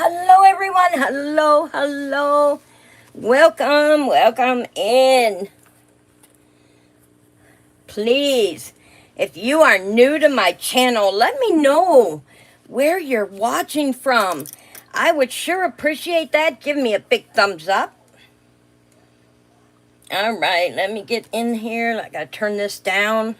Hello, everyone. Hello, hello. Welcome, welcome in. Please, if you are new to my channel, let me know where you're watching from. I would sure appreciate that. Give me a big thumbs up. All right, let me get in here. I gotta turn this down.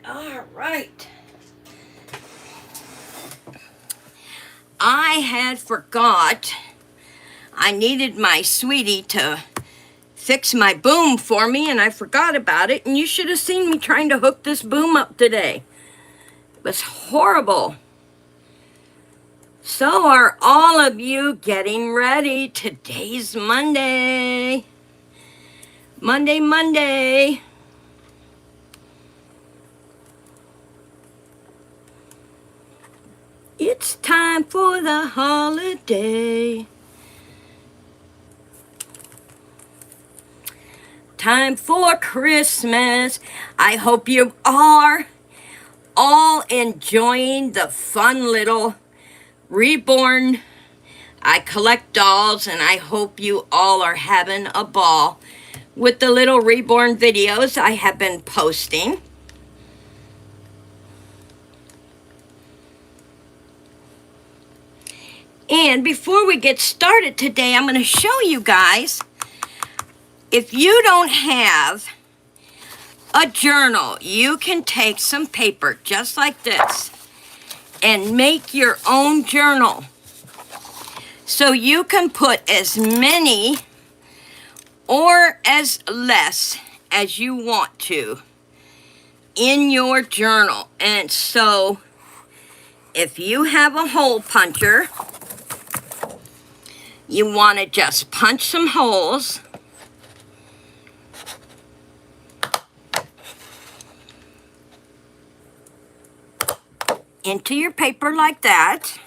All right. I had forgot I needed my sweetie to fix my boom for me, and I forgot about it, and you should have seen me trying to hook this boom up today. It was horrible. So are all of you getting ready? Today's Monday. Monday. It's time for the holiday. Time for Christmas. I hope you are all enjoying the fun little Reborn. I collect dolls, and I hope you all are having a ball with the little Reborn videos I have been posting. And before we get started today, I'm going to show you guys, if you don't have a journal, you can take some paper just like this and make your own journal. So you can put as many or as less as you want to in your journal. And so if you have a hole puncher, you want to just punch some holes into your paper like that.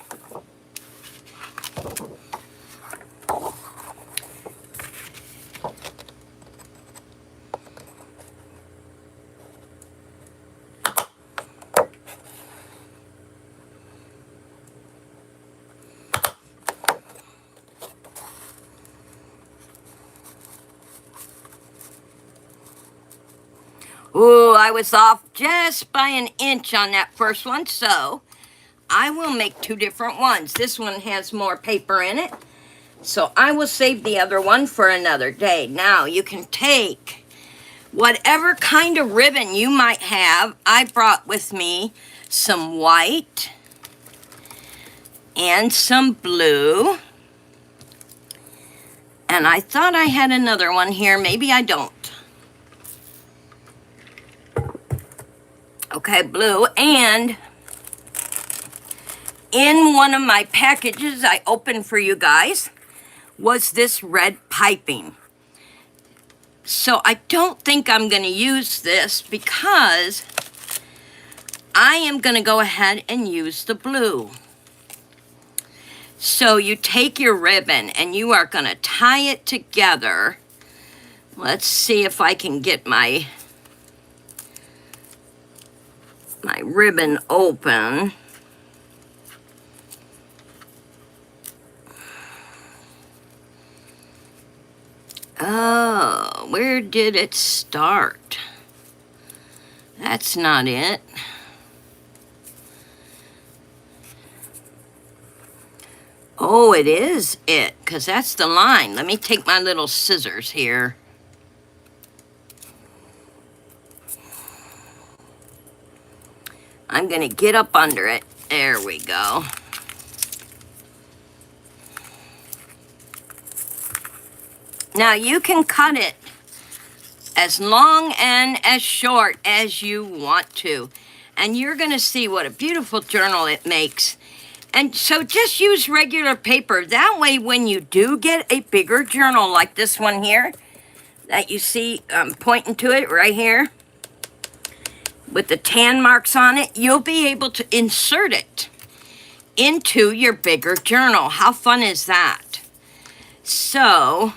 Ooh, I was off just by an inch on that first one, so I will make two different ones. This one has more paper in it, so I will save the other one for another day. Now, you can take whatever kind of ribbon you might have. I brought with me some white and some blue. And I thought I had another one here. Maybe I don't. Okay, blue. And in one of my packages I opened for you guys was this red piping. So I don't think I'm going to use this because I am going to go ahead and use the blue. So you take your ribbon and you are going to tie it together. Let's see if I can get my ribbon open. Oh, where did it start? That's not it. Oh, it is it, because that's the line. Let me take my little scissors here. I'm going to get up under it. There we go. Now, you can cut it as long and as short as you want to. And you're going to see what a beautiful journal it makes. And so just use regular paper. That way, when you do get a bigger journal like this one here, that you see pointing to it right here, with the tan marks on it, you'll be able to insert it into your bigger journal. How fun is that? So,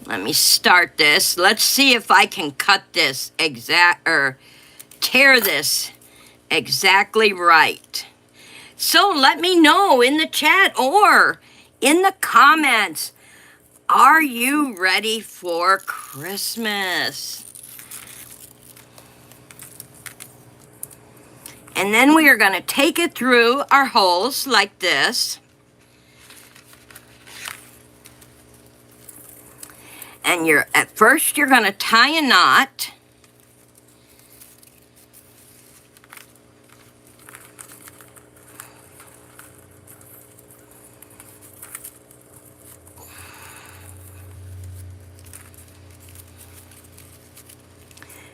let me start this. Let's see if I can cut this tear this exactly right. So let me know in the chat or in the comments, are you ready for Christmas? And then we are going to take it through our holes like this. And at first you're going to tie a knot.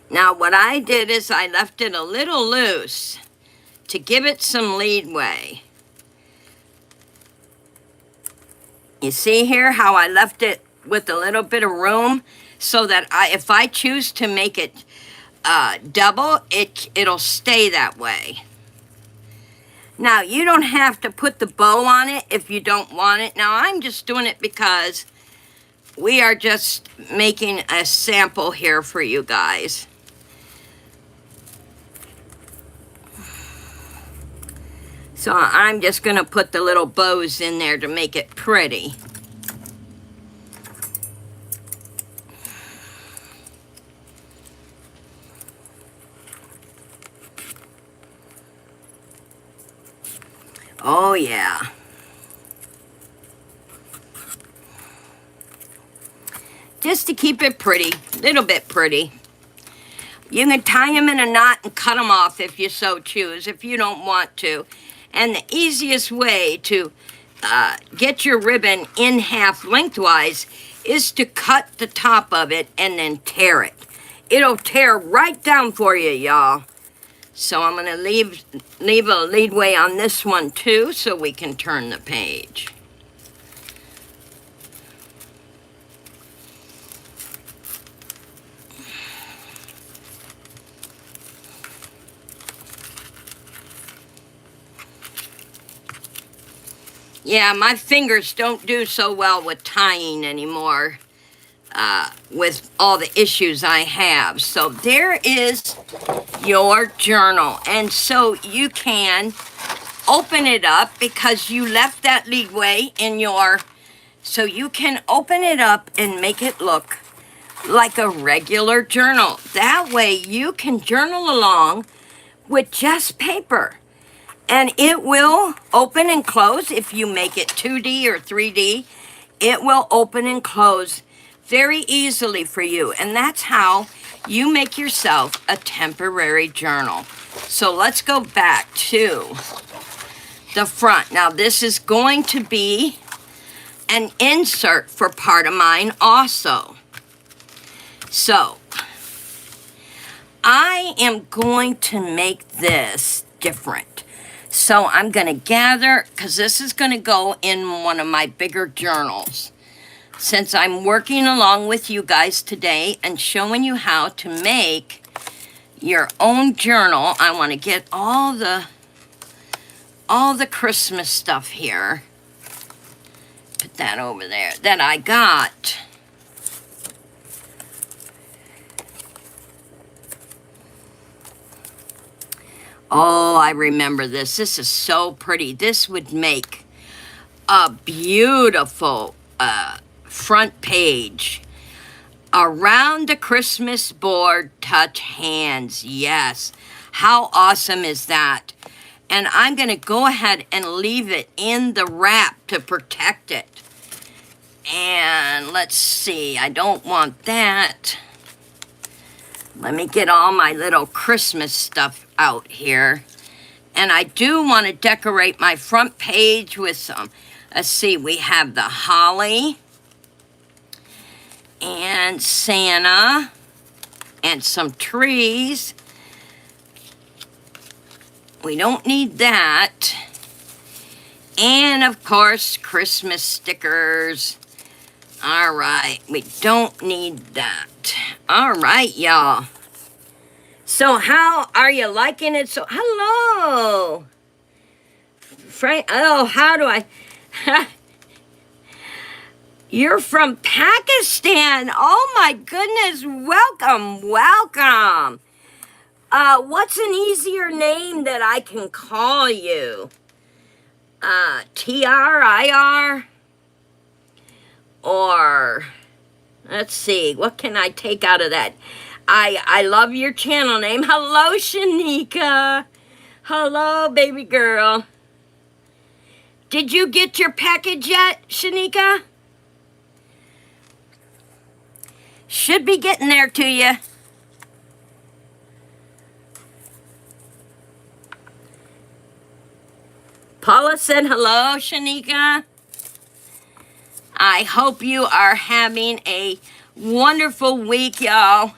Now what I did is I left it a little loose to give it some leadway. You see here how I left it with a little bit of room so that if I choose to make it double, it'll stay that way. Now you don't have to put the bow on it if you don't want it. Now I'm just doing it because we are just making a sample here for you guys. So I'm just going to put the little bows in there to make it pretty. Oh yeah. Just to keep it pretty, little bit pretty. You can tie them in a knot and cut them off if you so choose, if you don't want to. And the easiest way to get your ribbon in half lengthwise is to cut the top of it and then tear it. It'll tear right down for you, y'all. So I'm going to leave a leadway on this one too so we can turn the page. Yeah, my fingers don't do so well with tying anymore with all the issues I have. So there is your journal. And so you can open it up because you left that leadway in your... So you can open it up and make it look like a regular journal. That way you can journal along with just paper. And it will open and close if you make it 2D or 3D. It will open and close very easily for you. And that's how you make yourself a temporary journal. So let's go back to the front. Now this is going to be an insert for part of mine also. So I am going to make this different. So I'm going to gather, because this is going to go in one of my bigger journals. Since I'm working along with you guys today and showing you how to make your own journal, I want to get all the Christmas stuff here. Put that over there that I got. Oh, I remember this. This is so pretty. This would make a beautiful front page. Around the Christmas board, touch hands. Yes. How awesome is that? And I'm going to go ahead and leave it in the wrap to protect it. And let's see. I don't want that. Let me get all my little Christmas stuff out here. And I do want to decorate my front page with some, let's see, we have the holly. and Santa and some trees. We don't need that. And of course, Christmas stickers. All right, we don't need that. All right, y'all. So how are you liking it? So, hello. Frank, oh, how do I? You're from Pakistan. Oh my goodness, welcome, welcome. What's an easier name that I can call you? TRIR? Or, let's see, what can I take out of that? I love your channel name. Hello, Shanika. Hello, baby girl. Did you get your package yet, Shanika? Should be getting there to you. Paula said hello, Shanika. I hope you are having a wonderful week, y'all.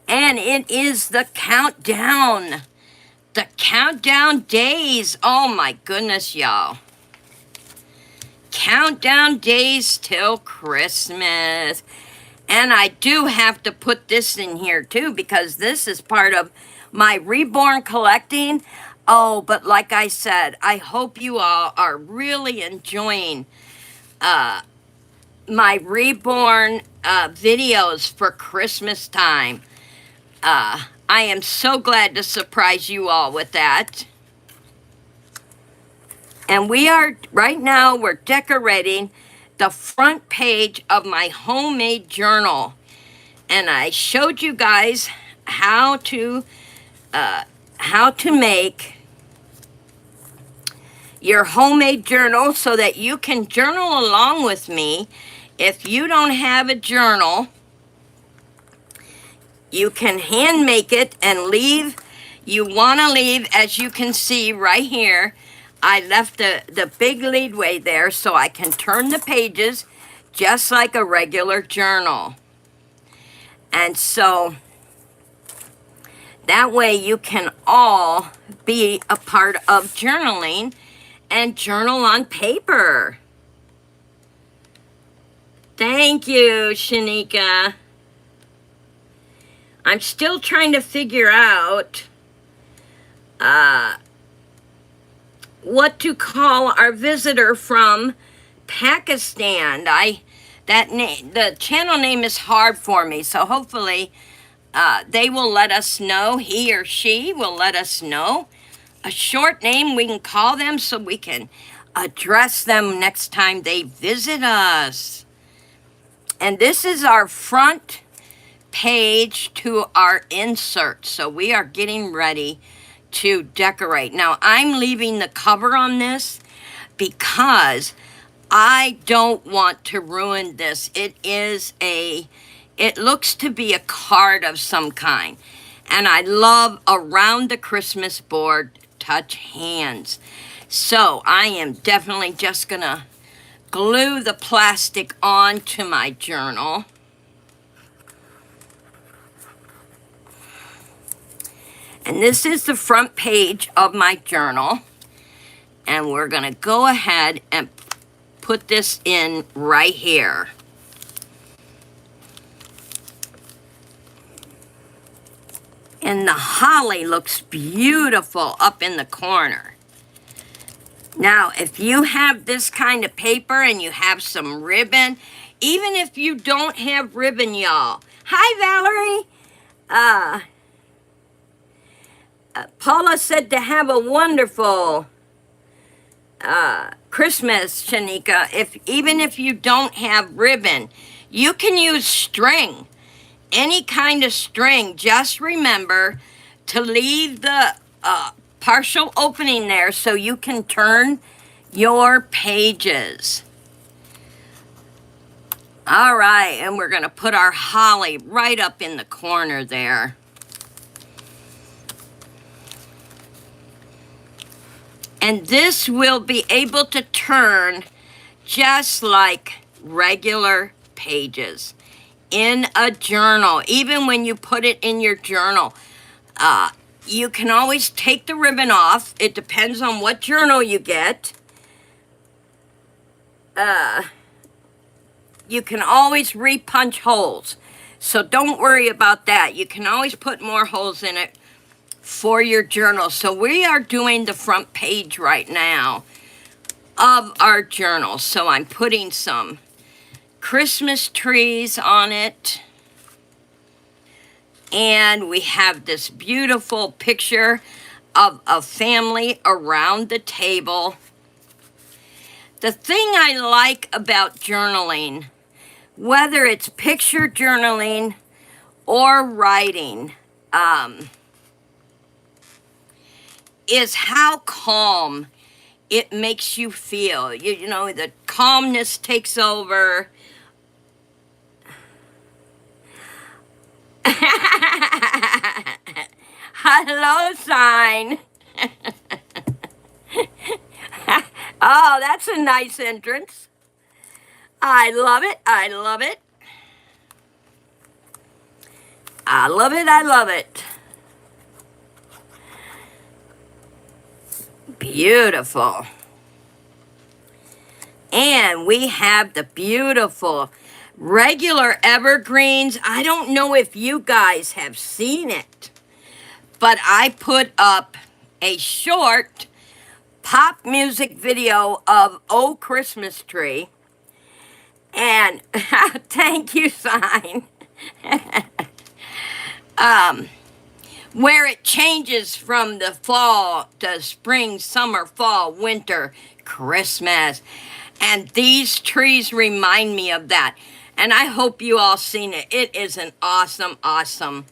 And it is the countdown. The countdown days. Oh my goodness, y'all. Countdown days till Christmas. And I do have to put this in here too, because this is part of my Reborn collecting. Oh, but like I said, I hope you all are really enjoying my Reborn videos for Christmas time. I am so glad to surprise you all with that. And we are, right now, we're decorating the front page of my homemade journal. And I showed you guys how to make your homemade journal so that you can journal along with me. If you don't have a journal, you can hand make it and leave. You want to leave, as you can see right here, I left the big leadway there so I can turn the pages just like a regular journal. And so that way you can all be a part of journaling and journal on paper. Thank you, Shanika. I'm still trying to figure out what to call our visitor from Pakistan. The channel name is hard for me, so hopefully they will let us know. He or she will let us know a short name we can call them so we can address them next time they visit us. And this is our front page to our insert. So we are getting ready to decorate. Now I'm leaving the cover on this because I don't want to ruin this. It looks to be a card of some kind. And I love around the Christmas board touch hands. So I am definitely just gonna glue the plastic onto my journal. And this is the front page of my journal. And we're gonna go ahead and put this in right here. And the holly looks beautiful up in the corner. Now, if you have this kind of paper and you have some ribbon, even if you don't have ribbon, y'all. Hi, Valerie. Paula said to have a wonderful Christmas, Shanika. Even if you don't have ribbon, you can use string. Any kind of string. Just remember to leave the partial opening there so you can turn your pages. All right, and we're going to put our holly right up in the corner there. And this will be able to turn just like regular pages. in a journal, even when you put it in your journal. You can always take the ribbon off. It depends on what journal you get. You can always repunch holes. So don't worry about that. You can always put more holes in it for your journal. So we are doing the front page right now of our journal. So I'm putting some Christmas trees on it. And we have this beautiful picture of a family around the table. The thing I like about journaling, whether it's picture journaling or writing, is how calm it makes you feel. You know, the calmness takes over. Hello, sign. Oh, that's a nice entrance. I love it. I love it. I love it. I love it. Beautiful. And we have the beautiful regular evergreens. I don't know if you guys have seen it, but I put up a short pop music video of Oh Christmas Tree. And thank you, sign. Where it changes from the fall to spring, summer, fall, winter, Christmas. And these trees remind me of that. And I hope you all seen it. It is an awesome, awesome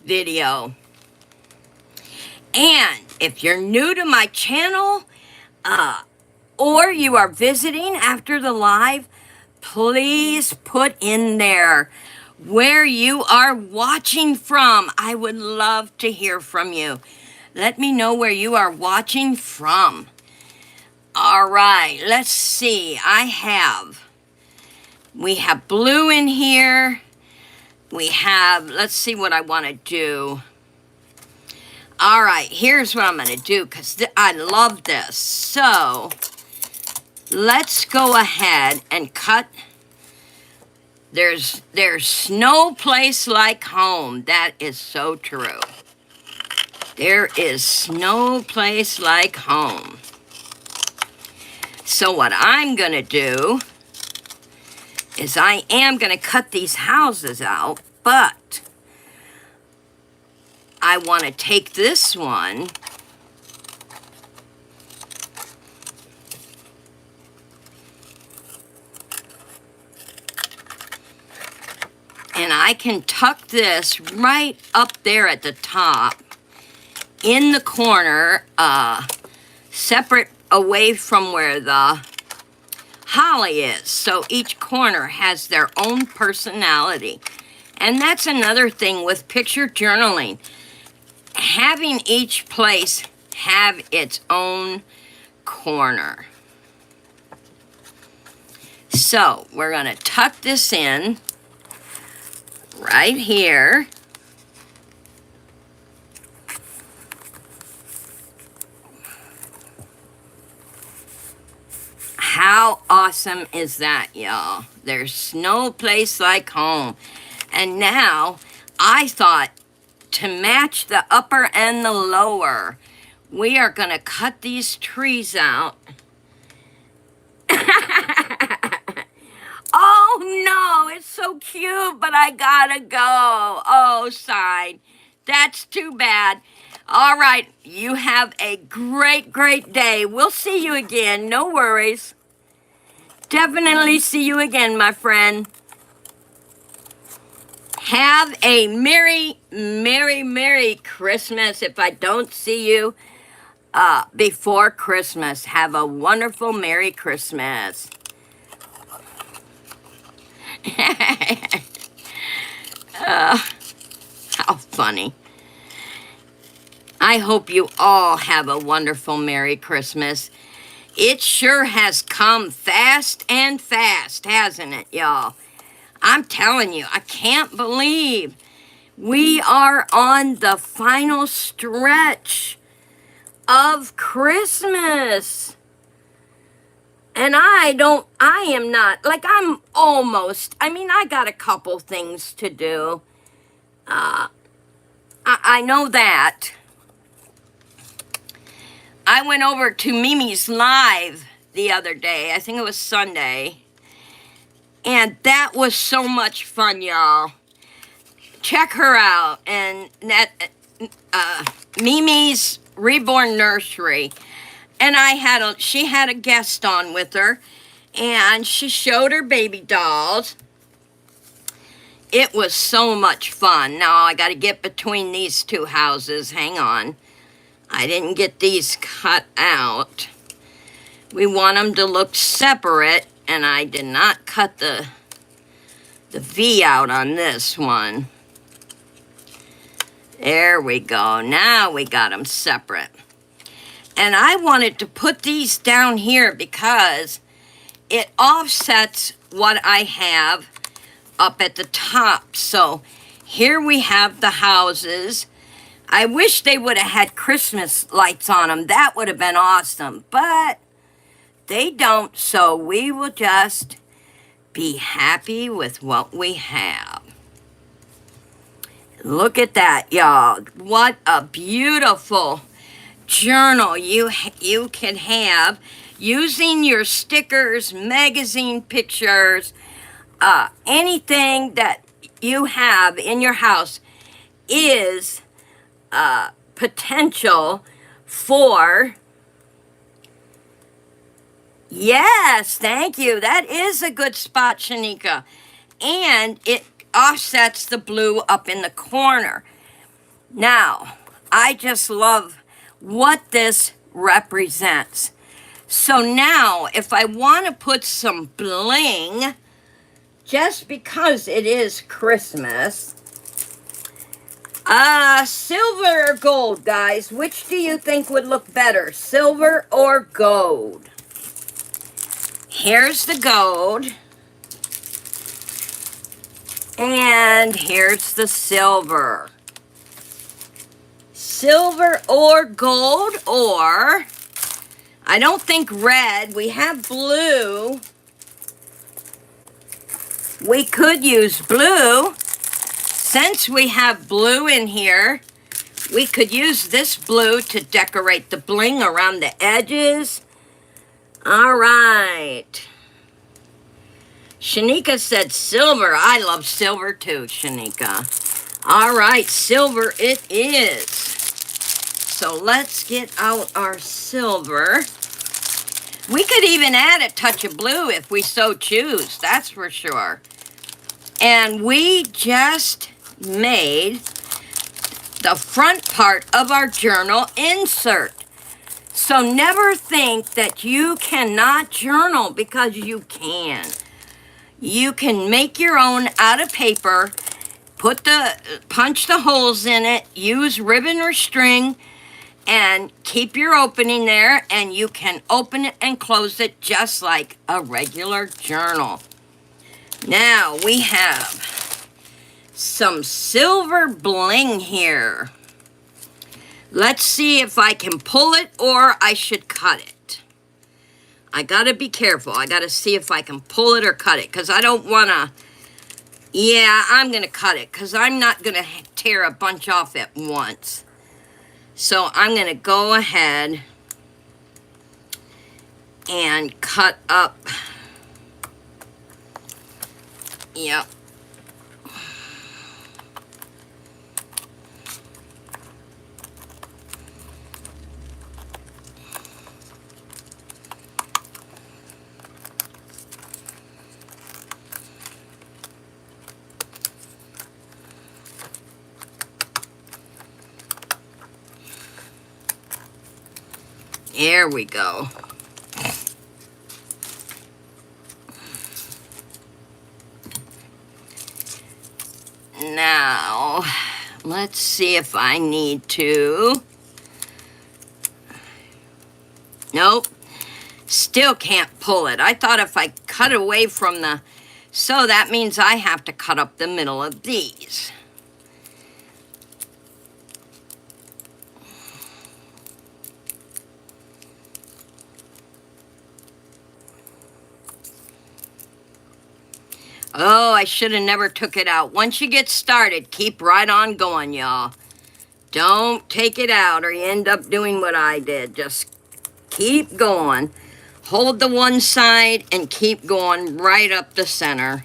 video. And if you're new to my channel, or you are visiting after the live, please put in there where you are watching from. I would love to hear from you. Let me know where you are watching from. All right, let's see. We have blue in here. We have, let's see what I want to do. All right, here's what I'm going to do because I love this. So let's go ahead and cut. There's no place like home. That is so true. There is no place like home. So what I'm going to do is I am going to cut these houses out, but I want to take this one and I can tuck this right up there at the top in the corner, separate away from where the holly is. So each corner has their own personality. And that's another thing with picture journaling. Having each place have its own corner. So we're going to tuck this in right here. How awesome is that, y'all? There's no place like home. And now I thought to match the upper and the lower, we are going to cut these trees out. Oh no, it's so cute, but I gotta go. Oh, sign. That's too bad. All right, you have a great, great day. We'll see you again. No worries. Definitely see you again, my friend. Have a merry, merry, merry Christmas. If I don't see you before Christmas, have a wonderful Merry Christmas. How funny. I hope you all have a wonderful Merry Christmas. It sure has come fast and fast, hasn't it, y'all? I'm telling you, I can't believe we are on the final stretch of Christmas. And I am not, like, I'm almost, I mean, I got a couple things to do. I know that. I went over to Mimi's live the other day. I think it was Sunday. And that was so much fun, y'all. Check her out. And that Mimi's Reborn Nursery. And she had a guest on with her. And she showed her baby dolls. It was so much fun. Now I got to get between these two houses. Hang on. I didn't get these cut out. We want them to look separate, and I did not cut the V out on this one. There we go. Now we got them separate. And I wanted to put these down here because it offsets what I have up at the top. So here we have the houses. I wish they would have had Christmas lights on them. That would have been awesome. But they don't, so we will just be happy with what we have. Look at that, y'all. What a beautiful journal you can have using your stickers, magazine pictures, anything that you have in your house is potential for, yes, thank you. That is a good spot, Shanika. And it offsets the blue up in the corner. Now, I just love what this represents. So now, if I want to put some bling, just because it is Christmas, silver or gold, guys? Which do you think would look better, silver or gold? Here's the gold. And here's the silver. Silver or gold, or I don't think red. We have blue. We could use blue. Since we have blue in here, we could use this blue to decorate the bling around the edges. All right. Shanika said silver. I love silver too, Shanika. All right, silver it is. So let's get out our silver. We could even add a touch of blue if we so choose, that's for sure. And we just made the front part of our journal insert. So never think that you cannot journal, because you can. You can make your own out of paper, punch the holes in it, use ribbon or string, and keep your opening there, and you can open it and close it just like a regular journal. Now we have some silver bling here. Let's see if I can pull it or I should cut it. I gotta be careful. I gotta see if I can pull it or cut it, because I don't wanna, yeah, I'm gonna cut it, because I'm not gonna tear a bunch off at once. So I'm gonna go ahead and cut up, yep. There we go. Now, let's see if I need to. Nope. Still can't pull it. I thought if I cut away from the So that means I have to cut up the middle of these. Oh, I should have never took it out. Once you get started, keep right on going, y'all. Don't take it out or you end up doing what I did. Just keep going. Hold the one side and keep going right up the center.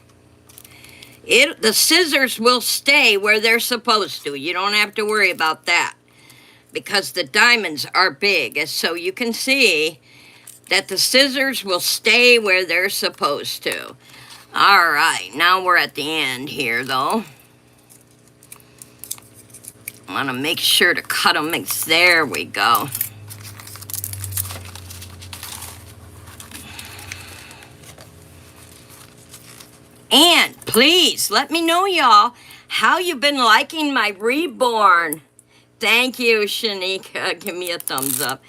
The scissors will stay where they're supposed to. You don't have to worry about that because the diamonds are big. And so you can see that the scissors will stay where they're supposed to. All right, now we're at the end here, though. I want to make sure to cut them. There we go. And please let me know, y'all, how you've been liking my Reborn. Thank you, Shanika. Give me a thumbs up.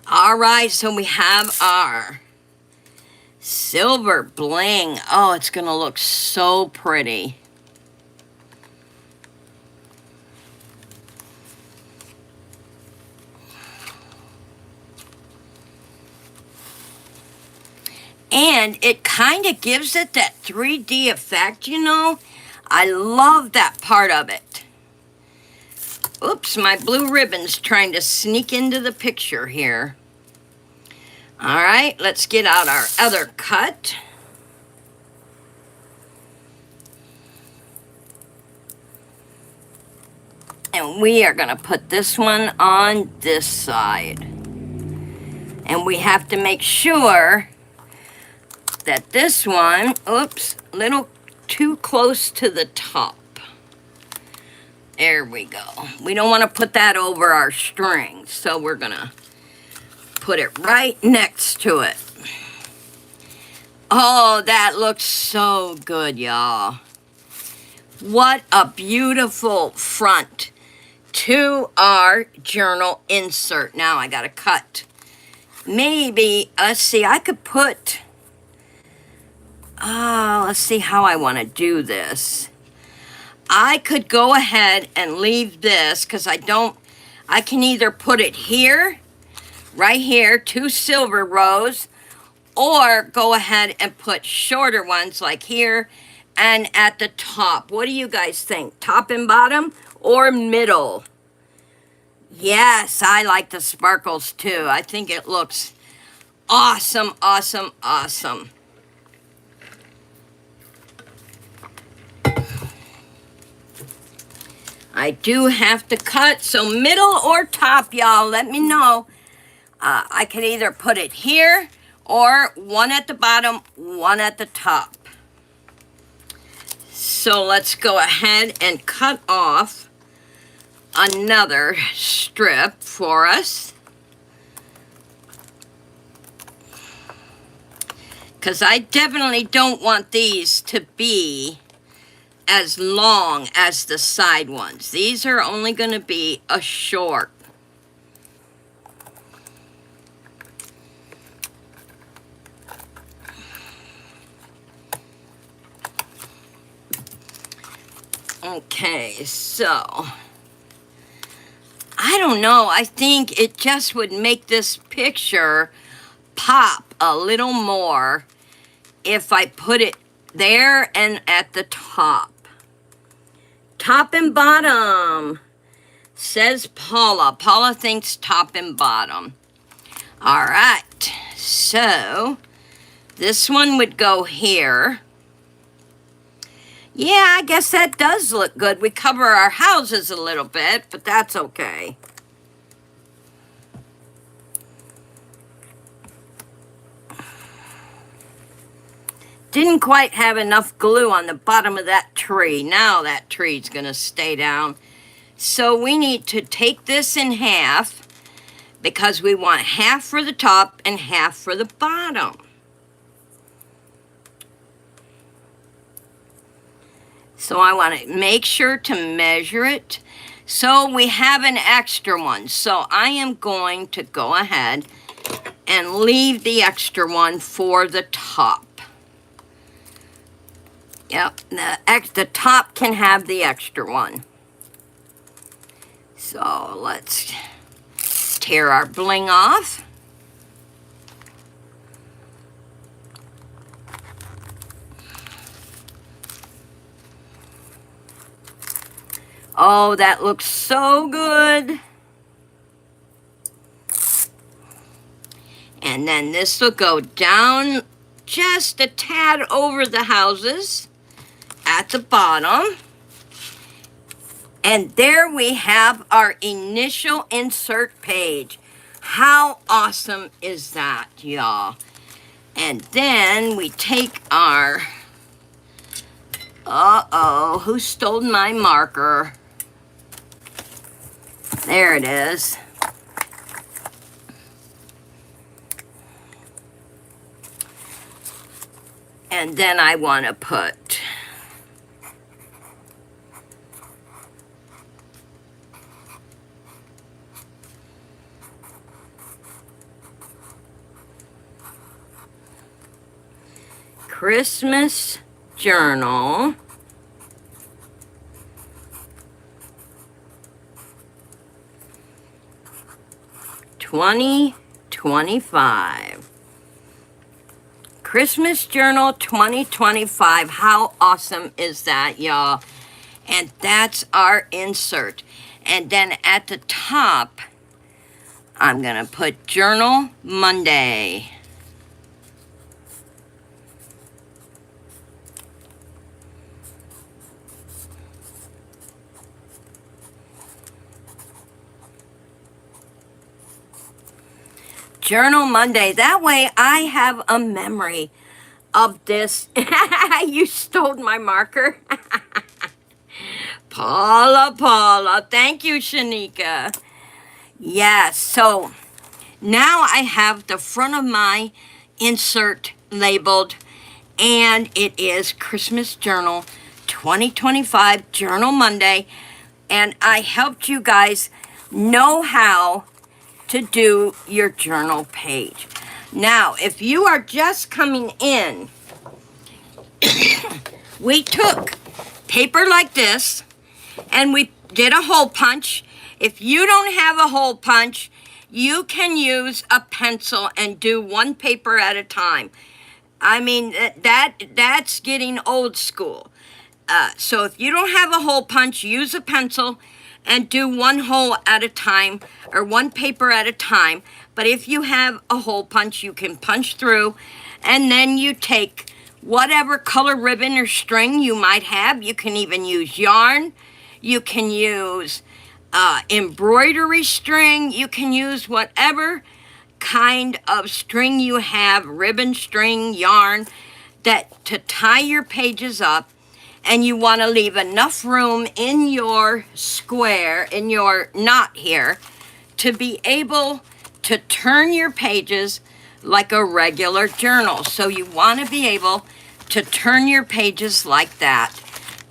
All right, so we have our silver bling. Oh, it's going to look so pretty. And it kind of gives it that 3D effect, you know. I love that part of it. Oops, my blue ribbon's trying to sneak into the picture here. All right, let's get out our other cut. And we are going to put this one on this side. And we have to make sure that this one, oops, a little too close to the top. There we go. We don't want to put that over our string, so we're going to put it right next to it. Oh, that looks so good, y'all. What a beautiful front to our journal insert. Now I got to cut. Maybe, let's see, I could put, let's see how I want to do this. I could go ahead and leave this because I can either put it here, right here, 2 silver rows, or go ahead and put shorter ones like here and at the top. What do you guys think? Top and bottom or middle? Yes, I like the sparkles too. I think it looks awesome, awesome, awesome. I do have to cut, so middle or top, y'all, let me know. I can either put it here or one at the bottom, one at the top. So let's go ahead and cut off another strip for us. Because I definitely don't want these to be as long as the side ones. These are only going to be a short. Okay, so I don't know. I think it just would make this picture pop a little more if I put it there and at the top. Top and bottom, says Paula. Paula thinks top and bottom. All right, so this one would go here. Yeah, I guess that does look good. We cover our houses a little bit, but that's okay. Didn't quite have enough glue on the bottom of that tree. Now that tree's going to stay down. So we need to take this in half because we want half for the top and half for the bottom. So I want to make sure to measure it. So we have an extra one. So I am going to go ahead and leave the extra one for the top. Yep, the top can have the extra one. So let's tear our bling off. Oh, that looks so good. And then this will go down just a tad over the houses at the bottom. And there we have our initial insert page. How awesome is that, y'all? And then we take our, uh-oh, who stole my marker? There it is. And then I want to put Christmas Journal. $20.25. Christmas Journal 2025. How awesome is that, y'all? And that's our insert. And then at the top, I'm going to put Journal Monday. Journal Monday. That way I have a memory of this. You stole my marker. Paula. Thank you, Shanika. Yes, so now I have the front of my insert labeled, and it is Christmas Journal 2025 Journal Monday. And I helped you guys know how to do your journal page. Now, if you are just coming in, we took paper like this and we did a hole punch. If you don't have a hole punch, you can use a pencil and do one paper at a time. I mean, that's getting old school. So if you don't have a hole punch, use a pencil and do one hole at a time or one paper at a time. But if you have a hole punch, you can punch through, and then you take whatever color ribbon or string you might have. You can even use yarn. You can use embroidery string. You can use whatever kind of string you have, ribbon, string, yarn, that to tie your pages up. And you want to leave enough room in your square, in your knot here, to be able to turn your pages like a regular journal. So you want to be able to turn your pages like that.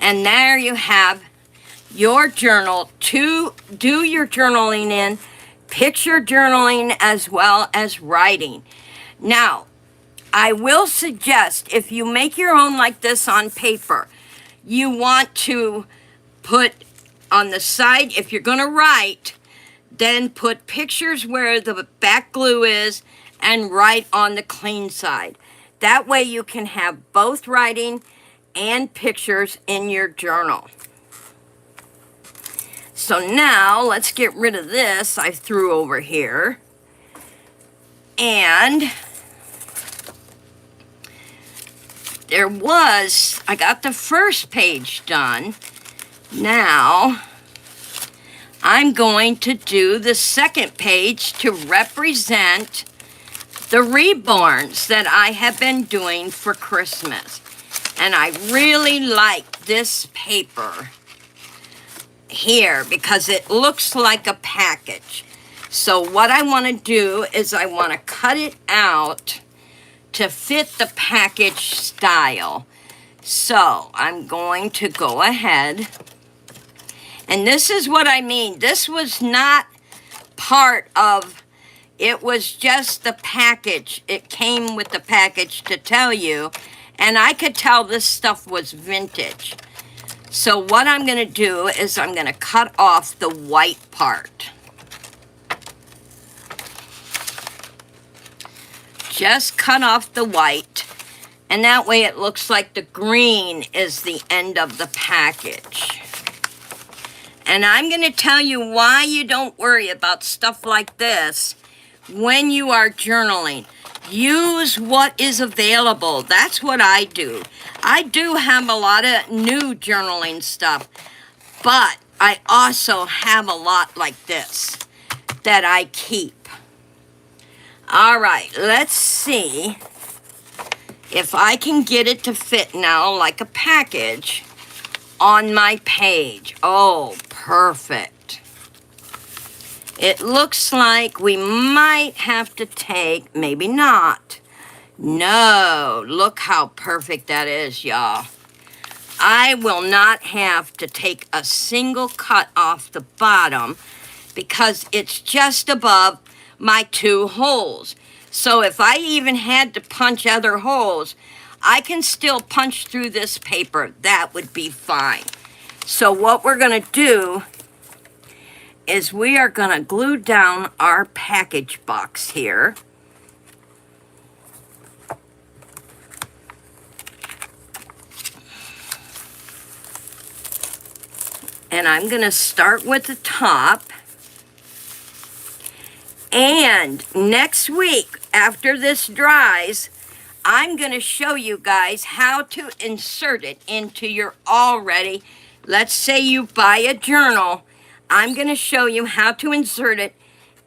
And there you have your journal to do your journaling in, picture journaling as well as writing. Now, I will suggest if you make your own like this on paper, you want to put on the side, if you're going to write, then put pictures where the back glue is and write on the clean side. That way you can have both writing and pictures in your journal. So now let's get rid of this I threw over here. And I got the first page done. Now, I'm going to do the second page to represent the Reborns that I have been doing for Christmas. And I really like this paper here because it looks like a package. So what I want to do is I want to cut it out to fit the package style. So I'm going to go ahead, and this is what I mean. This was not part of, it was just the package. It came with the package to tell you, And I could tell this stuff was vintage. So what I'm going to do is I'm going to cut off the white part. Just cut off the white. And that way it looks like the green is the end of the package. And I'm going to tell you why you don't worry about stuff like this when you are journaling. Use what is available. That's what I do. I do have a lot of new journaling stuff, but I also have a lot like this that I keep. All right, let's see if I can get it to fit now like a package on my page. Oh, perfect. It looks like we might have to take, maybe not. No, look how perfect that is, y'all. I will not have to take a single cut off the bottom because it's just above my 2 holes. So if I even had to punch other holes, I can still punch through this paper. That would be fine. So what we're going to do is we are going to glue down our package box here. And I'm going to start with the top. And next week, after this dries, I'm going to show you guys how to insert it into your already, let's say you buy a journal, I'm going to show you how to insert it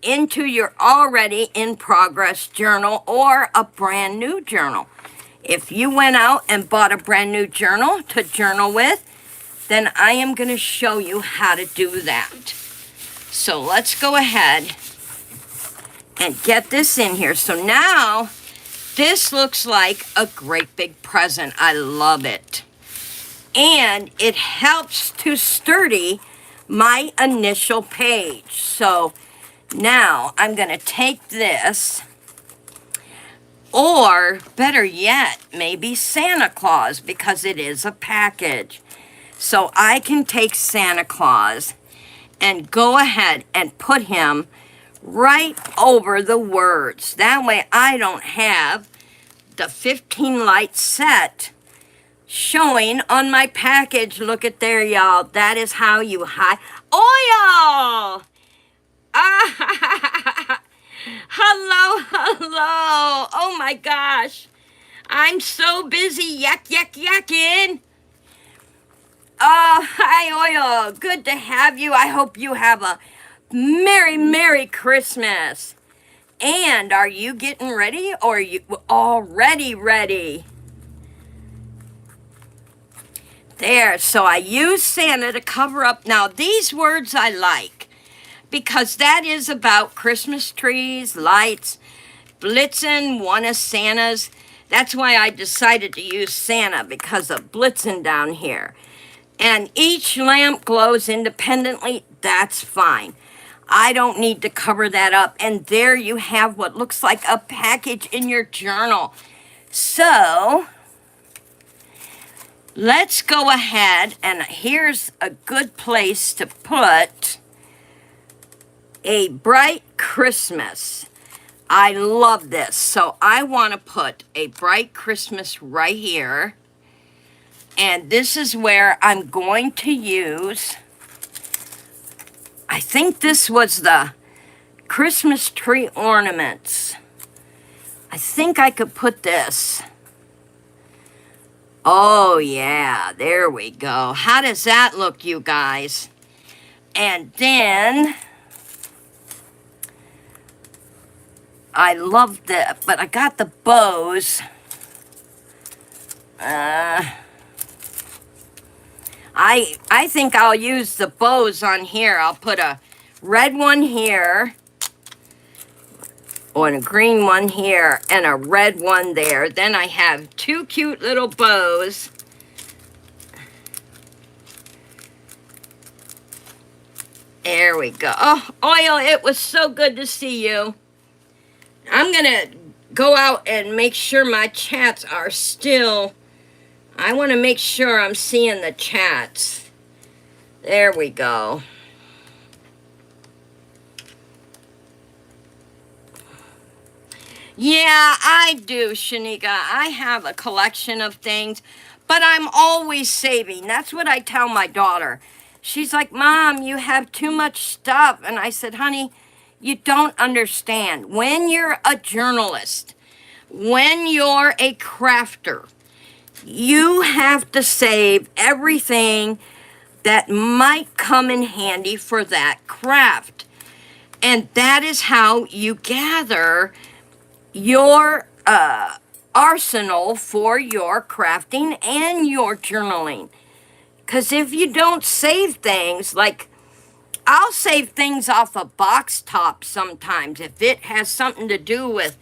into your already in progress journal or a brand new journal. If you went out and bought a brand new journal to journal with, then I am going to show you how to do that. So let's go ahead and get this in here. So now this looks like a great big present. I love it. And it helps to sturdy my initial page. So now I'm going to take this, or better yet, maybe Santa Claus, because it is a package. So I can take Santa Claus and go ahead and put him right over the words. That way I don't have the 15 light set showing on my package. Look at there, y'all. That is how you hide. Oil! Ah, hello, hello. Oh my gosh. I'm so busy yakking. Oh, hi, Oil. Good to have you. I hope you have a Merry Christmas. And are you getting ready, or are you already ready? There, so I use Santa to cover up. Now, these words I like, because that is about Christmas trees, lights, Blitzen, one of Santa's. That's why I decided to use Santa, because of Blitzen down here. And each lamp glows independently. That's fine. I don't need to cover that up. And there you have what looks like a package in your journal. So let's go ahead, and here's a good place to put a bright Christmas. I love this. So I want to put a bright Christmas right here. And this is where I'm going to use, I think this was the Christmas tree ornaments. I think I could put this. Oh yeah, there we go. How does that look, you guys? And then I love that, but I got the bows. I think I'll use the bows on here. I'll put a red one here, or a green one here, and a red one there. Then I have 2 cute little bows. There we go. Oh, Oil, it was so good to see you. I'm going to go out and make sure my chats are still I want to make sure I'm seeing the chats. There we go. Yeah, I do, Shanika. I have a collection of things, but I'm always saving. That's what I tell my daughter. She's like, Mom, you have too much stuff. And I said, honey, you don't understand. When you're a journalist, when you're a crafter, you have to save everything that might come in handy for that craft. And that is how you gather your arsenal for your crafting and your journaling. Because if you don't save things, like I'll save things off a box top sometimes if it has something to do with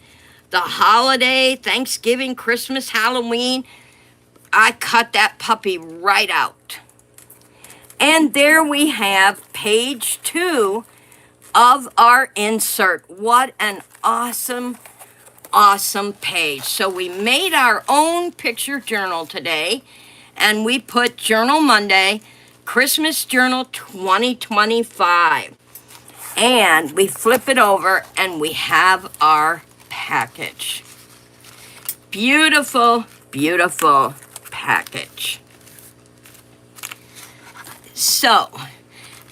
the holiday, Thanksgiving, Christmas, Halloween, I cut that puppy right out. And there we have page 2 of our insert. What an awesome page. So we made our own picture journal today, and we put Journal Monday, Christmas Journal 2025. And we flip it over and we have our package. Beautiful, beautiful package. So,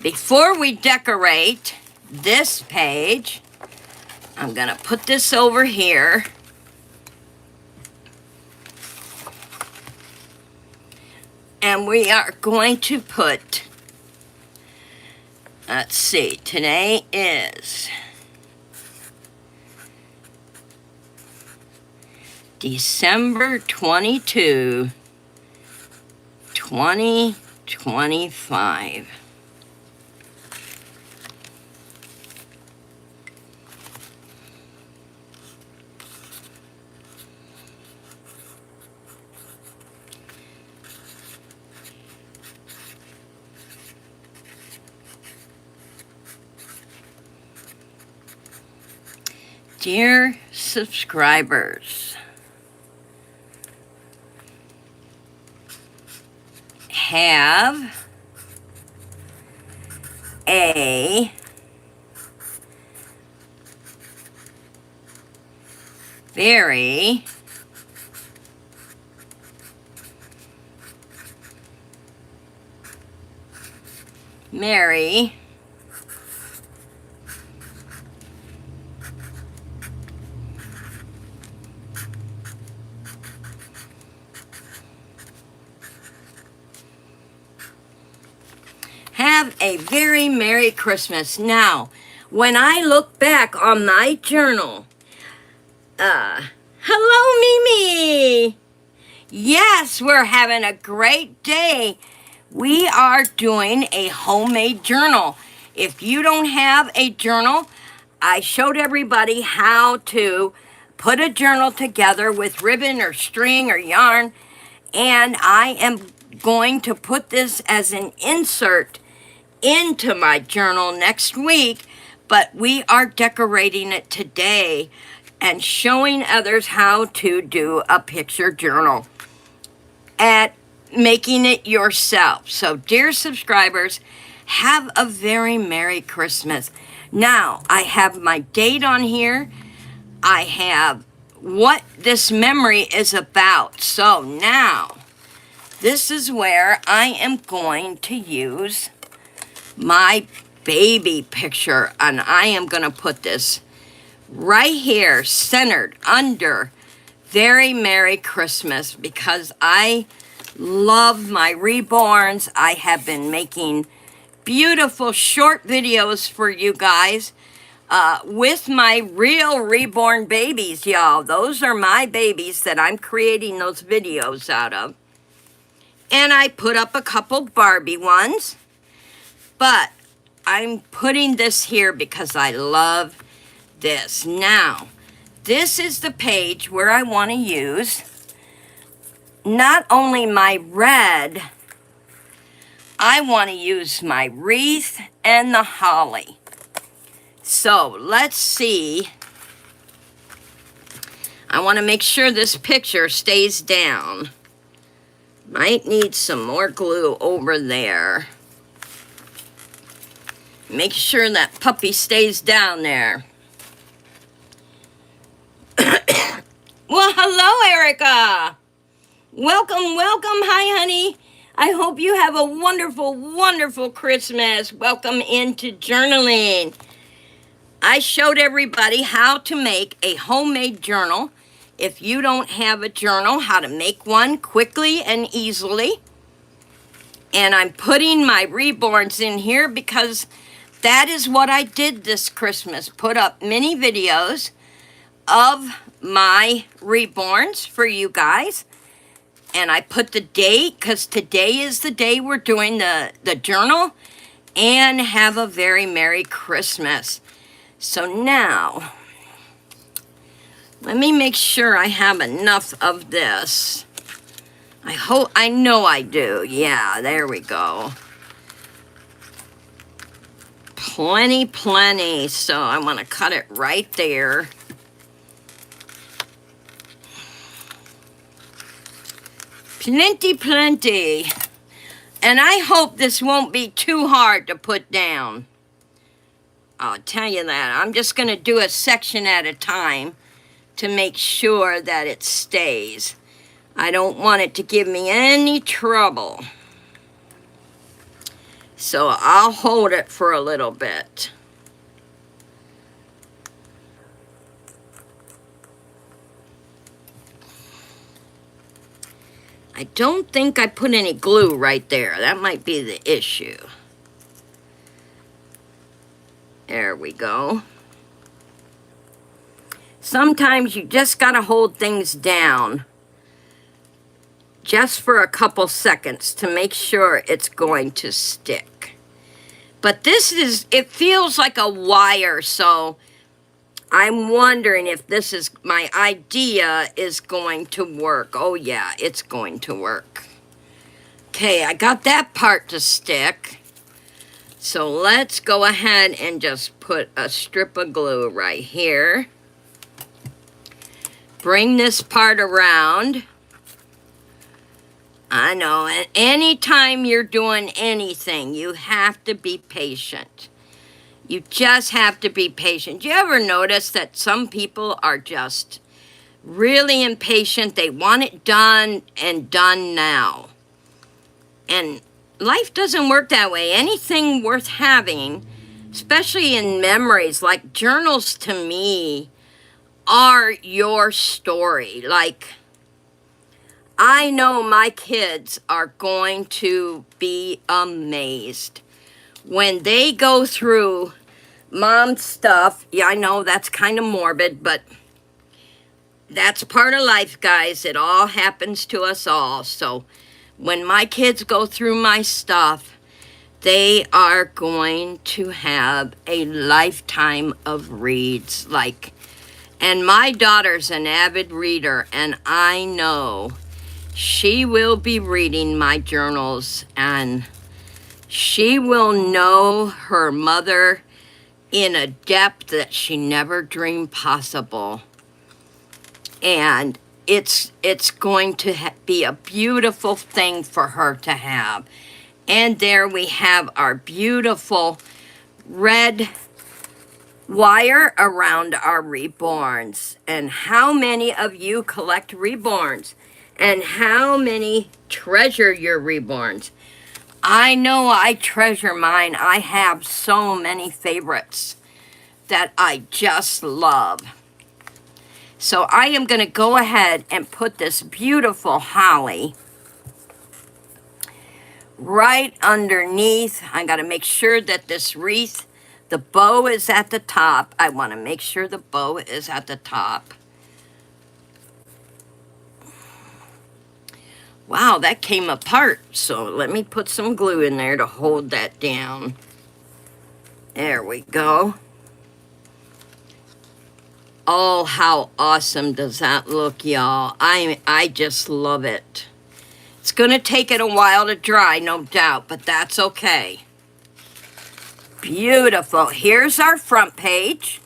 before we decorate this page, I'm going to put this over here. And we are going to put, let's see, today is December 22, 2025. Dear subscribers, have a very Merry Have a very Merry Christmas. Now, when I look back on my journal, hello, Mimi. Yes, we're having a great day. We are doing a homemade journal. If you don't have a journal, I showed everybody how to put a journal together with ribbon or string or yarn, and I am going to put this as an insert into my journal next week, but we are decorating it today and showing others how to do a picture journal and making it yourself. So, dear subscribers, have a very Merry Christmas. Now, I have my date on here. I have what this memory is about. So now, this is where I am going to use my baby picture, and I am going to put this right here, centered under Very Merry Christmas, because I love my reborns. I have been making beautiful short videos for you guys with my real reborn babies, y'all. Those are my babies that I'm creating those videos out of. And I put up a couple Barbie ones. But I'm putting this here because I love this. Now, this is the page where I want to use not only my red, I want to use my wreath and the holly. So, let's see. I want to make sure this picture stays down. Might need some more glue over there. Make sure that puppy stays down there. Well, hello, Erica. Welcome, welcome. Hi, honey. I hope you have a wonderful, wonderful Christmas. Welcome into journaling. I showed everybody how to make a homemade journal. If you don't have a journal, how to make one quickly and easily. And I'm putting my Reborns in here because that is what I did this Christmas. Put up mini videos of my Reborns for you guys. And I put the date because today is the day we're doing the journal. And have a very Merry Christmas. So now, let me make sure I have enough of this. I know I do. Yeah, there we go. Plenty, plenty. So I want to cut it right there. Plenty, plenty. And I hope this won't be too hard to put down. I'll tell you that. I'm just going to do a section at a time to make sure that it stays. I don't want it to give me any trouble. So I'll hold it for a little bit. I don't think I put any glue right there. That might be the issue. There we go. Sometimes you just gotta hold things down just for a couple seconds to make sure it's going to stick. But it feels like a wire, so I'm wondering if my idea is going to work. Oh yeah, it's going to work. Okay, I got that part to stick. So let's go ahead and just put a strip of glue right here. Bring this part around. I know, and anytime you're doing anything, you have to be patient. You just have to be patient. Do you ever notice that some people are just really impatient? They want it done and done now. And life doesn't work that way. Anything worth having, especially in memories, like journals to me are your story. Like, I know my kids are going to be amazed when they go through Mom's stuff. Yeah, I know that's kind of morbid, but that's part of life, guys. It all happens to us all. So when my kids go through my stuff, they are going to have a lifetime of reads. And my daughter's an avid reader, and I know she will be reading my journals, and she will know her mother in a depth that she never dreamed possible. And it's going to be a beautiful thing for her to have. And there we have our beautiful red wire around our Reborns. And how many of you collect Reborns? And how many treasure your Reborns? I know I treasure mine. I have so many favorites that I just love. So I am going to go ahead and put this beautiful holly right underneath. I got to make sure that this wreath, the bow is at the top. I want to make sure the bow is at the top. Wow, that came apart. So let me put some glue in there to hold that down. There we go. Oh, how awesome does that look, y'all? I just love it. It's going to take it a while to dry, no doubt, but that's okay. Beautiful. Here's our front page.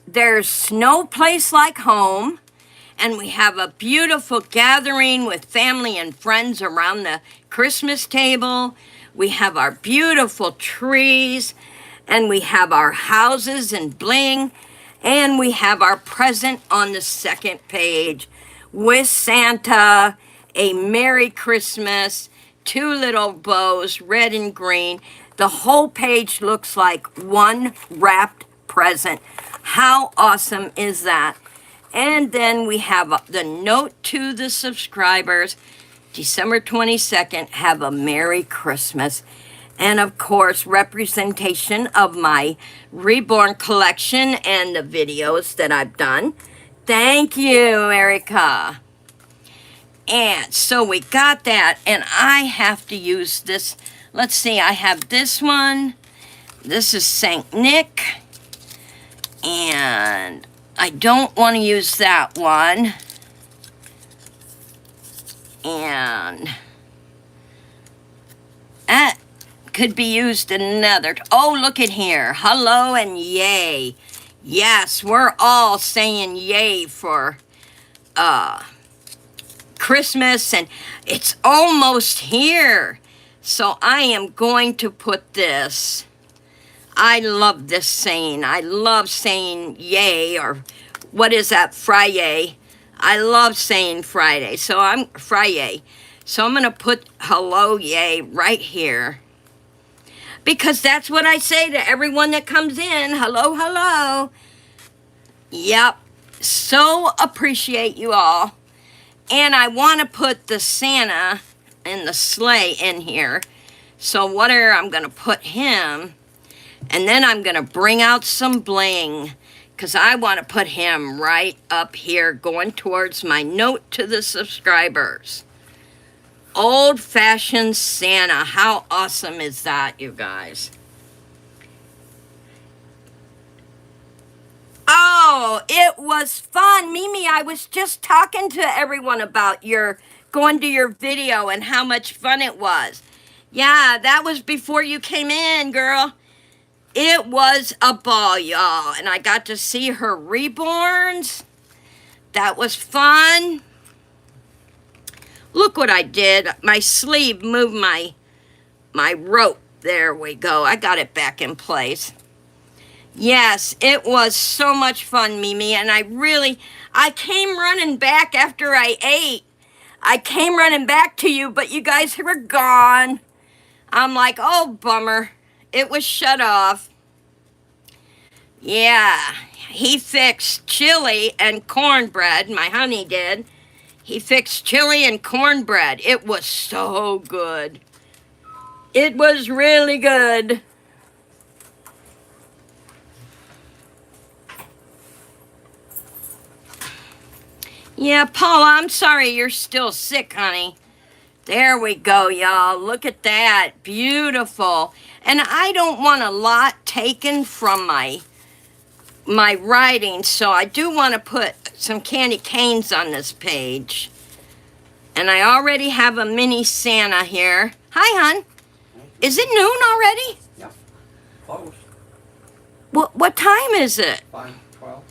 There's no place like home. and we have a beautiful gathering with family and friends around the Christmas table. We have our beautiful trees, and we have our houses and bling, and we have our present on the second page with Santa, a Merry Christmas, two little bows, red and green. The whole page looks like one wrapped present. How awesome is that? And then we have the note to the subscribers, December 22nd, have a Merry Christmas. And of course, representation of my Reborn collection and the videos that I've done. Thank you, Erica. And so we got that, and I have to use this. Let's see, I have this one. This is St. Nick. And I don't want to use that one. And that could be used another. Oh, look at here. Hello and yay. Yes, we're all saying yay for Christmas, and it's almost here. So I am going to put this. I love this saying. I love saying yay, or what is that, Friday? I love saying Friday. So I'm Friday. So I'm going to put hello, yay right here. Because that's what I say to everyone that comes in. Hello, hello. Yep. So appreciate you all. And I want to put the Santa and the sleigh in here. So I'm going to put him. And then I'm going to bring out some bling, because I want to put him right up here going towards my note to the subscribers. Old-fashioned Santa. How awesome is that, you guys? Oh, it was fun. Mimi, I was just talking to everyone about your going to your video and how much fun it was. Yeah, that was before you came in, girl. It was a ball, y'all, and I got to see her reborns. That was fun. Look what I did. My sleeve moved my rope. There we go. I got it back in place. Yes, it was so much fun, Mimi, and I came running back after I ate. I came running back to you, but you guys were gone. I'm like, oh, bummer. It was shut off. Yeah, he fixed chili and cornbread. My honey did. He fixed chili and cornbread. It was so good. It was really good. Yeah, Paula, I'm sorry you're still sick, honey. There we go, y'all. Look at that. Beautiful. And I don't want a lot taken from my writing, so I do want to put some candy canes on this page. And I already have a mini Santa here. Hi, hon. Is it noon already? Yeah. Close. What time is it? 5:12.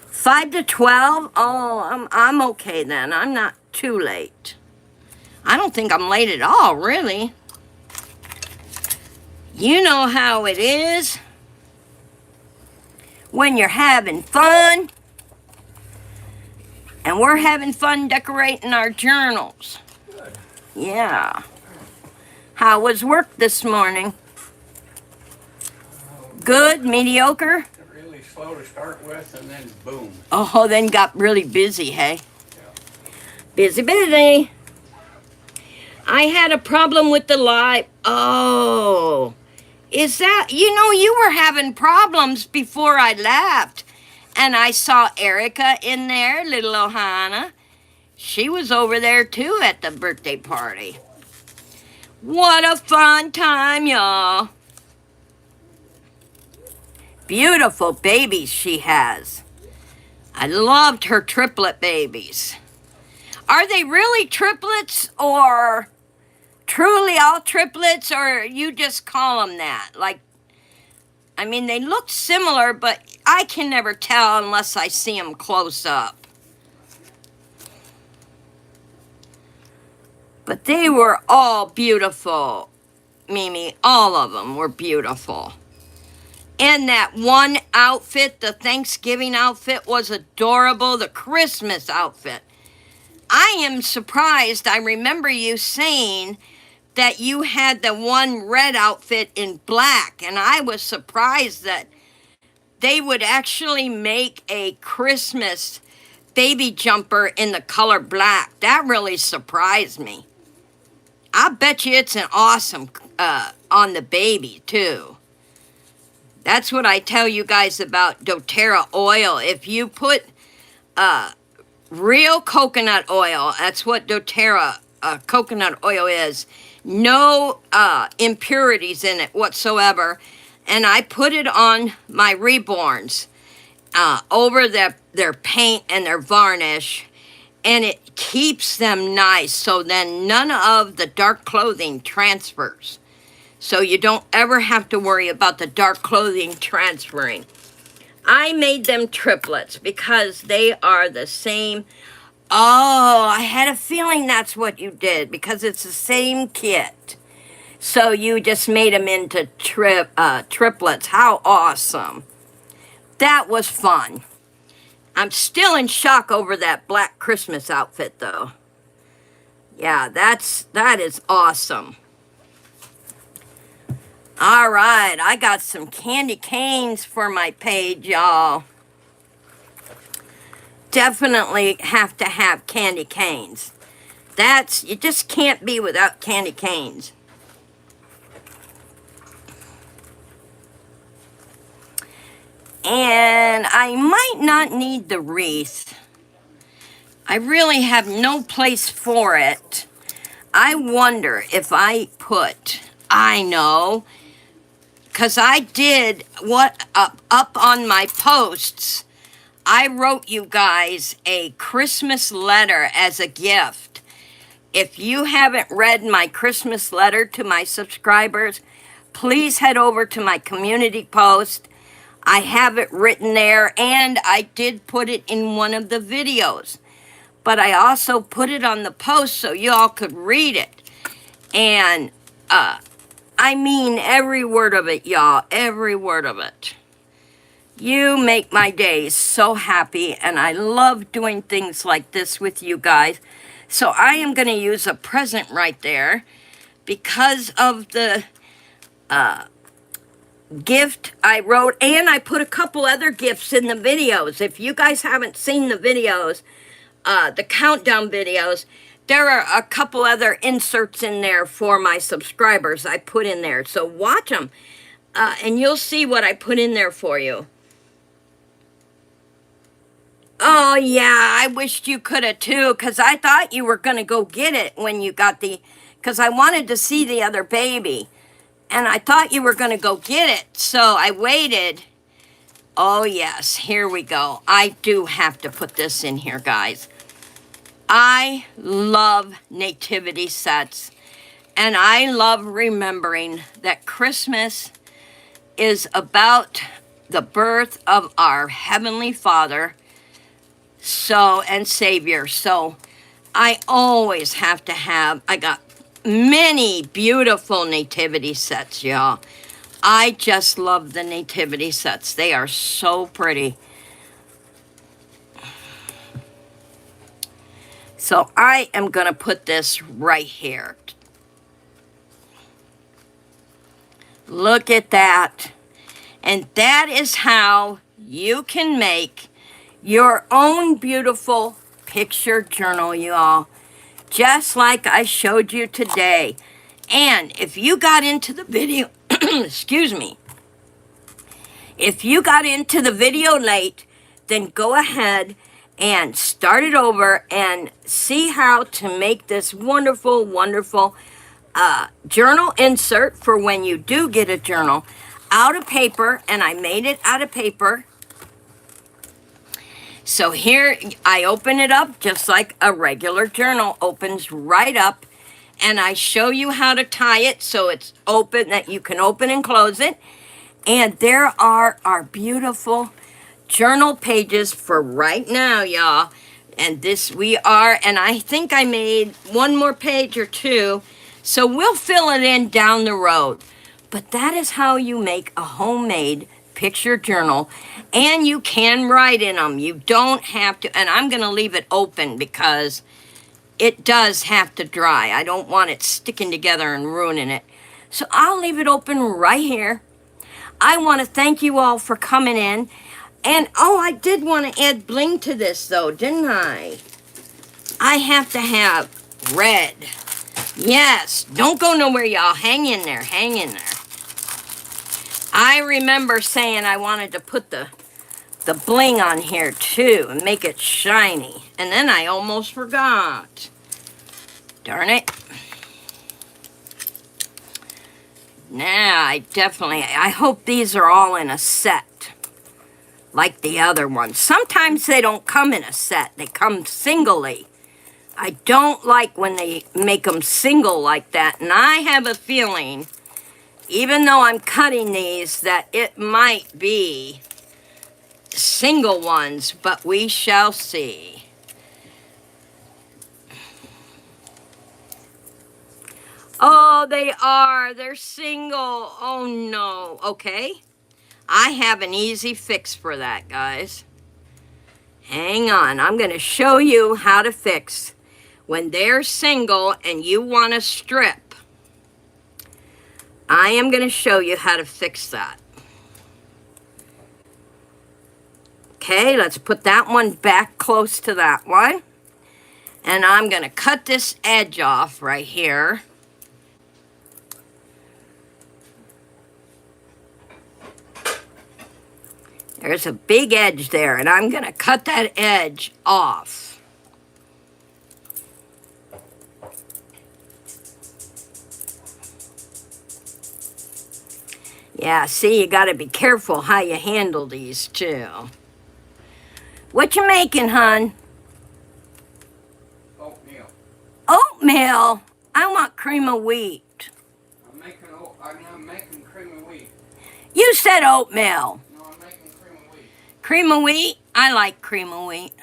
5 to 12? Oh, I'm okay then. I'm not too late. I don't think I'm late at all, really. You know how it is when you're having fun. And we're having fun decorating our journals. Good. Yeah. How was work this morning? Good? Mediocre? Really slow to start with, and then boom. Oh, then got really busy, hey? Yeah. Busy, busy. I had a problem with the live. Oh. Is that, you were having problems before I left. And I saw Erica in there, little Ohana. She was over there too at the birthday party. What a fun time, y'all. Beautiful babies she has. I loved her triplet babies. Are they really triplets or truly all triplets, or you just call them that? I mean, they look similar, but I can never tell unless I see them close up. But they were all beautiful, Mimi. All of them were beautiful. And that one outfit, the Thanksgiving outfit, was adorable. The Christmas outfit. I am surprised. I remember you saying that you had the one red outfit in black, and I was surprised that they would actually make a Christmas baby jumper in the color black. That really surprised me. I bet you it's an awesome on the baby too. That's what I tell you guys about doTERRA oil. If you put real coconut oil, that's what doTERRA coconut oil is. No impurities in it whatsoever. And I put it on my Reborns over their paint and their varnish. And it keeps them nice. So then none of the dark clothing transfers. So you don't ever have to worry about the dark clothing transferring. I made them triplets because they are the same. Oh, I had a feeling that's what you did because it's the same kit. So you just made them into triplets. How awesome. That was fun. I'm still in shock over that black Christmas outfit though. Yeah, that is awesome. All right, I got some candy canes for my page, y'all. Definitely have to have candy canes. You just can't be without candy canes. And I might not need the wreath. I really have no place for it. I wonder if I know, because I did what up on my posts, I wrote you guys a Christmas letter as a gift. If you haven't read my Christmas letter to my subscribers, please head over to my community post. I have it written there, and I did put it in one of the videos. But I also put it on the post so y'all could read it. And I mean every word of it, y'all. Every word of it. You make my days so happy, and I love doing things like this with you guys. So I am going to use a present right there because of the gift I wrote, and I put a couple other gifts in the videos. If you guys haven't seen the videos, the countdown videos, there are a couple other inserts in there for my subscribers I put in there. So watch them, and you'll see what I put in there for you. Oh, yeah, I wished you could have, too, because I thought you were going to go get it when you got because I wanted to see the other baby, and I thought you were going to go get it, so I waited. Oh, yes, here we go. I do have to put this in here, guys. I love nativity sets, and I love remembering that Christmas is about the birth of our Heavenly Father, and Savior. So I always have to I got many beautiful nativity sets, y'all. I just love the nativity sets. They are so pretty. So I am going to put this right here. Look at that. And that is how you can make your own beautiful picture journal, y'all. Just like I showed you today. And if you got into the video, excuse me. If you got into the video late, then go ahead and start it over and see how to make this wonderful, wonderful journal insert for when you do get a journal out of paper. And I made it out of paper. So here I open it up just like a regular journal opens right up, and I show you how to tie it so it's open, that you can open and close it. And there are our beautiful journal pages for right now, y'all. And we are, and I think I made one more page or two, so we'll fill it in down the road. But that is how you make a homemade picture journal, and you can write in them. You don't have to, and I'm going to leave it open because it does have to dry. I don't want it sticking together and ruining it. So I'll leave it open right here. I want to thank you all for coming in. And, oh, I did want to add bling to this, though, didn't I? I have to have red. Yes, don't go nowhere, y'all. Hang in there, hang in there. I remember saying I wanted to put the bling on here, too, and make it shiny. And then I almost forgot. Darn it. Now, I hope these are all in a set, like the other ones. Sometimes they don't come in a set. They come singly. I don't like when they make them single like that. And I have a feeling, even though I'm cutting these, that it might be single ones, but we shall see. Oh, they are. They're single. Oh, no. Okay. I have an easy fix for that, guys. Hang on. I'm going to show you how to fix when they're single and you want to strip. I am going to show you how to fix that. Okay, let's put that one back close to that one. And I'm going to cut this edge off right here. There's a big edge there, and I'm going to cut that edge off. Yeah, see, you got to be careful how you handle these, too. What you making, hon? Oatmeal. Oatmeal? I want cream of wheat. I'm making cream of wheat. You said oatmeal. No, I'm making cream of wheat. Cream of wheat? I like cream of wheat.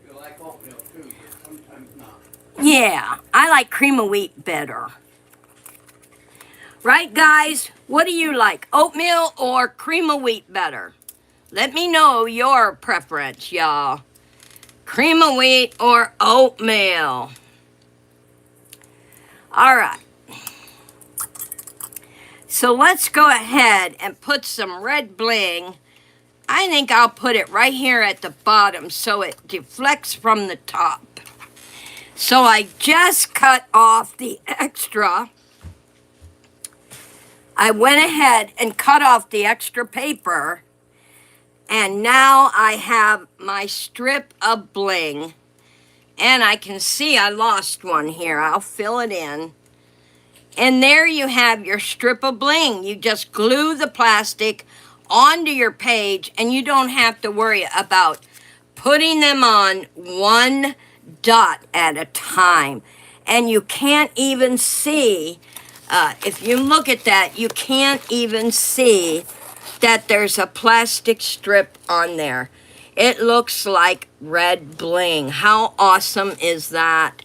You like oatmeal too, but sometimes not. Yeah, I like cream of wheat better. Right, guys? What do you like, oatmeal or cream of wheat better? Let me know your preference, y'all. Cream of wheat or oatmeal? All right. So let's go ahead and put some red bling. I think I'll put it right here at the bottom so it deflects from the top. So I just cut off the extra. I went ahead and cut off the extra paper, and now I have my strip of bling, and I can see I lost one here. I'll fill it in, and there you have your strip of bling. You just glue the plastic onto your page, and you don't have to worry about putting them on one dot at a time. And you can't even see, if you look at that, you can't even see that there's a plastic strip on there. It looks like red bling. How awesome is that?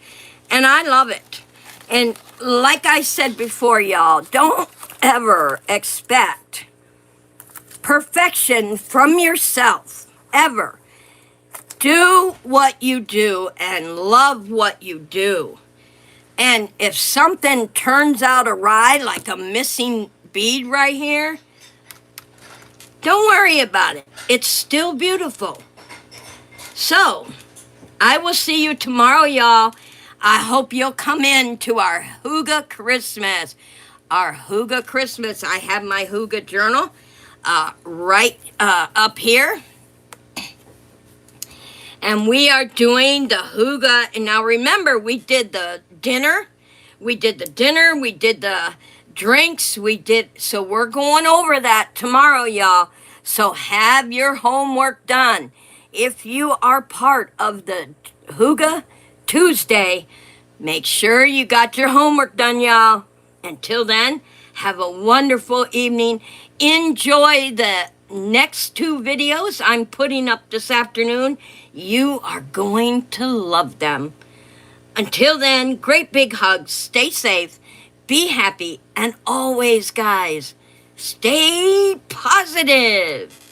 And I love it. And like I said before, y'all, don't ever expect perfection from yourself, ever. Do what you do and love what you do. And if something turns out awry, like a missing bead right here, don't worry about it. It's still beautiful. So, I will see you tomorrow, y'all. I hope you'll come in to our Hygge Christmas. Our Hygge Christmas. I have my Hygge journal right up here. And we are doing the Hygge. And now remember, we did the dinner. We did the drinks. So we're going over that tomorrow, y'all. So have your homework done. If you are part of the Hygge Tuesday, make sure you got your homework done, y'all. Until then, have a wonderful evening. Enjoy the next two videos I'm putting up this afternoon. You are going to love them. Until then, great big hugs. Stay safe. Be happy. And always, guys, stay positive.